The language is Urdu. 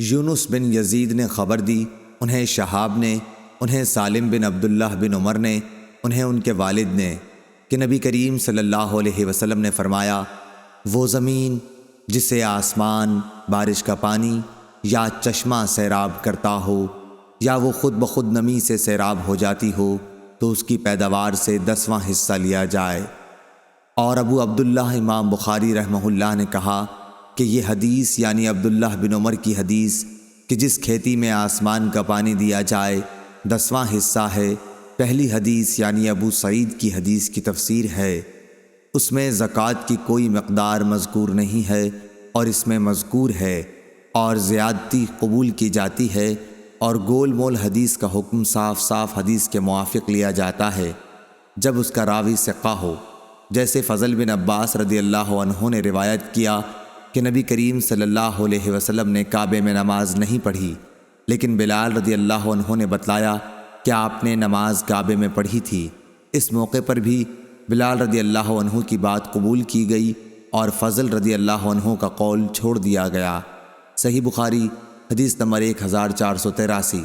یونس بن یزید نے خبر دی، انہیں شہاب نے، انہیں سالم بن عبداللہ بن عمر نے، انہیں ان کے والد نے، کہ نبی کریم صلی اللہ علیہ وسلم نے فرمایا، وہ زمین جسے آسمان بارش کا پانی یا چشمہ سیراب کرتا ہو، یا وہ خود بخود نمی سے سیراب ہو جاتی ہو، تو اس کی پیداوار سے 10واں حصہ لیا جائے۔ اور ابو عبداللہ امام بخاری رحمہ اللہ نے کہا کہ یہ حدیث یعنی عبداللہ بن عمر کی حدیث کہ جس کھیتی میں آسمان کا پانی دیا جائے 10واں حصہ ہے، پہلی حدیث یعنی ابو سعید کی حدیث کی تفسیر ہے۔ اس میں زکوٰۃ کی کوئی مقدار مذکور نہیں ہے، اور اس میں مذکور ہے اور زیادتی قبول کی جاتی ہے، اور گول مول حدیث کا حکم صاف صاف حدیث کے موافق لیا جاتا ہے جب اس کا راوی ثقہ ہو، جیسے فضل بن عباس رضی اللہ عنہ نے روایت کیا کہ نبی کریم صلی اللہ علیہ وسلم نے کعبے میں نماز نہیں پڑھی، لیکن بلال رضی اللہ عنہ نے بتلایا کہ آپ نے نماز کعبے میں پڑھی تھی۔ اس موقع پر بھی بلال رضی اللہ عنہ کی بات قبول کی گئی اور فضل رضی اللہ عنہ کا قول چھوڑ دیا گیا۔ صحیح بخاری حدیث نمبر 1483۔